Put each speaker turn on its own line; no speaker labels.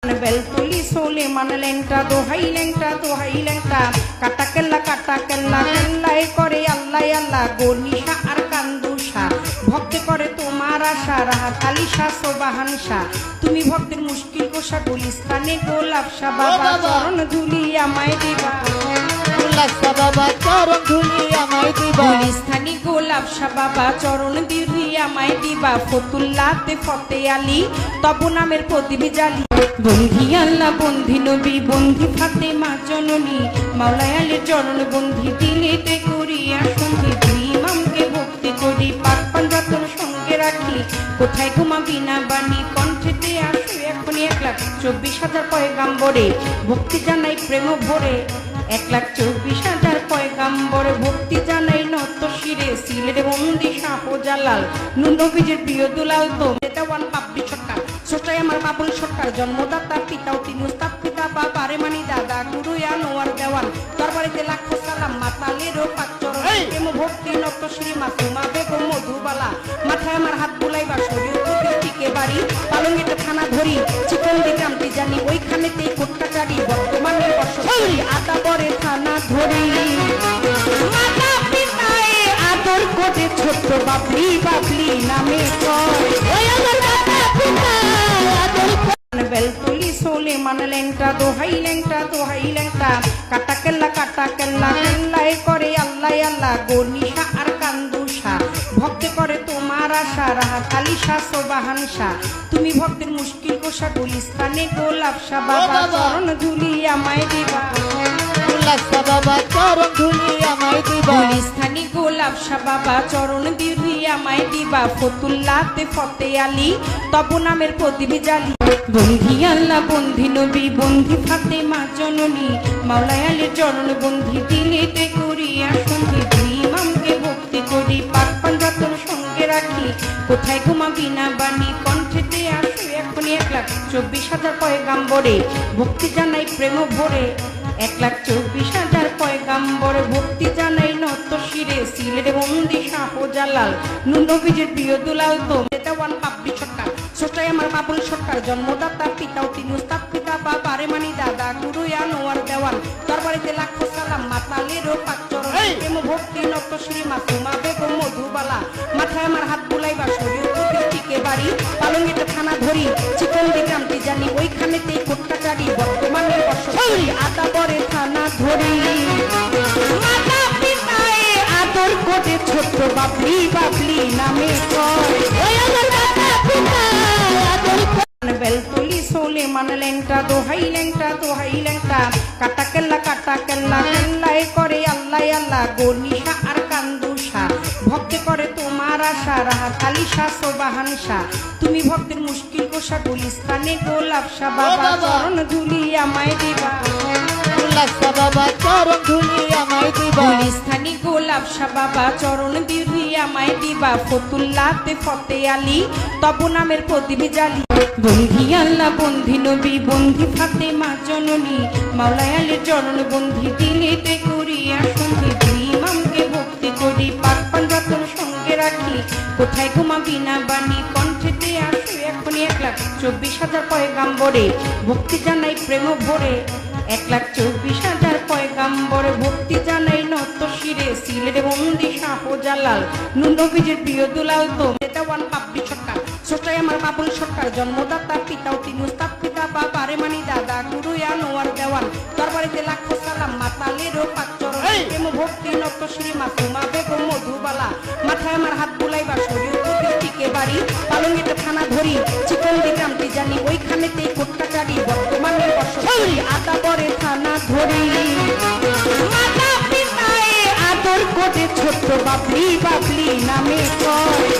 বেলতুলি সোলে মানলেনটা দোহাই লেংটা কাটা কেল্লা কেল্লাই করে আল্লাহ আল্লাহ গনিশা আর কান্দুষা ভক্তে করে তোমার আশা রাহাত আলিশা সোবাহানশা তুমি ভক্তের মুশকিল কোষা গুলিস্তানে গোলাপশা বাবা চরণ ধুলি আমায় দিবা
বাবা চরণ ধুলি আমায় দিবা
গুলিস্তানি গোলাপশা বাবা চরণ ধুলি আমায় দিবা ফতুল্লাতে ফতে আলী তব নামের প্রদীপ জালি বন্ধি আল্লাহ বন্ধি নবী বন্ধি ফাতেমা জননী মাওলায় আলীর চরণ বন্ধি দিলেতে করিয়া সন্ধি দুই ইমামকে ভক্তি করি পাক পাঞ্জাতন সঙ্গে রাখি কোথায় ঘুমাবি না বাণী কণ্ঠেতে আসো এখনই 1,24,000 পয়গাম্বরে ভক্তি জানাই প্রেম ভরে 1,24,000 পয়গাম্বরে ভক্তি জানাই নত শিরে সিলেট বন্দি শাহজালাল নবীজির প্রিয় দুলাল তো দেওয়ান পাবলি সরকার ছোটাই আমার বাবুল সরকার জন্মদাতা পিতাও তিনি উস্তাদ পিতা বাবারে মানি দাদা গুরু আনোয়ার দেওয়ান দরবারিতে লাখো সালাম মাতালেরও পাকচর প্রেম ভক্তি নত শ্রী মাসুমা বেগম মধুবালা মাথায় আমার হাত বুলাইবা শরীর টিকে বাড়ি পালঙ্গিতে থানা ধরি চিকন দিকামটি জানি ওইখানেতেই কোটকাচারি বর্তমানে বসবাসী আদা বরে থানা ধরি মাতা পিতায়ে আদর করে ছোট্ট বাবলি নামে কয় ওই আমার মাতা পিতা আদর বেলতুলি সোলে মানলেনটা দোহাই লেংটা কাটা কেল্লা কেল্লাই করে আল্লাহ আল্লাহ গনিশা আর কান্দুষা ভক্তে করে তোমার আশা রাহাত আলিশা সোবাহানশা তুমি ভক্তের মুশকিল কোষা গুলিস্তানে গোলাপশা বাবা চরণ ধুলি আমায় দিবা
বাবা চরণ ধুলি আমায় দিবা
গুলিস্তানি গোলাপশা বাবা চরণ ধুলি আমায় দিবা ফতুল্লাতে ফতে আলী তব নামের প্রদীপ জালি বন্ধি আল্লাহ বন্ধি নবী বন্ধি ফাতেমা জননী মাওলায় আলীর চরণ বন্ধি দিলেতে করিয়া সন্ধি দুই ইমামকে ভক্তি করি পাক পাঞ্জাতন সঙ্গে রাখি কোথায় ঘুমাবি না বাণী কণ্ঠেতে আসো এখনই 1,24,000 পয়গাম্বরে ভক্তি জানাই প্রেম ভরে 1,24,000 পয়গাম্বরে ভক্তি জানাই নত শিরে সিলেট বন্দি শাহজালাল নবীজির প্রিয় দুলাল তো দেওয়ান পাবলি সরকার ছোটাই আমার বাবুল সরকার জন্মদাতা পিতাও তিনি উস্তাদ পিতা বাবারে মানি দাদা গুরু আনোয়ার দেওয়ান দরবারিতে লাখো সালাম মাতালেরও পাকচর প্রেম ভক্তি নত শ্রী মাসুমা বেগম মধুবালা মাথায় আমার হাত বুলাইবা শরীর টিকে বাড়ি পালঙ্গিতে থানা ধরি চিকন দিকামটি জানি ওইখানেতেই কোটকাচারি বর্তমানে বসবাসী আদা বরে থানা ধরি মাতা পিতায়ে আদর করে ছোট্ট বাবলি নামে কয় ওই আমার মাতা পিতা আদর বেলতুলি সোলে মানলেনটা দোহাই লেংটা কাটা কেল্লা কেল্লাই করে আল্লাহ আল্লাহ গনিশা আর কান্দুষা ভক্তে করে তোমার আশা রাহাত আলিশা সোবাহানশা তুমি ভক্তের মুশকিল কোষা গুলিস্তানে গোলাপশা বাবা চরণ ধুলি আমায় দিবা
বাবা চরণ ধুলি আমায় দিবা
গুলিস্তানি গোলাপশা বাবা চরণ ধুলি আমায় দিবা ফতুল্লাতে ফতে আলী তব নামের প্রদীপ জালি বন্ধি আল্লাহ বন্ধি নবী বন্ধি ফাতেমা জননী মাওলায় আলীর চরণ বন্ধি দিলেতে করিয়া সন্ধি দুই ইমামকে ভক্তি করি পাক পাঞ্জাতন সঙ্গে রাখি কোথায় ঘুমাবি না বাণী কণ্ঠেতে আসো এখনই 1,24,000 পয়গাম্বরে ভক্তি জানাই প্রেম ভরে 1,24,000 পয়গাম্বরে ভক্তি জানাই নত শিরে সিলেট বন্দি শাহজালাল নবীজির প্রিয় দুলাল তো দেওয়ান পাবলি সরকার ছোটাই আমার বাবুল সরকার জন্মদাতা পিতাও তিনি উস্তাদ পিতা বাবারে মানি দাদা গুরু আনোয়ার দেওয়ান দরবারিতে লাখো সালাম মাতালেরও পাকচর প্রেম ভক্তি নত শ্রী মাসুমা বেগম মধুবালা মাথায় আমার হাত বুলাইবা শরীর টিকে বাড়ি পালঙ্গিতে থানা ধরি চিকন দিকামটি জানি ওইখানেতেই কোটকাচারি বর্তমানে বসবাসী আদা বরে থানা ধরি মাতা পিতায়ে আদর করে ছোট্ট বাবলি নামে কয়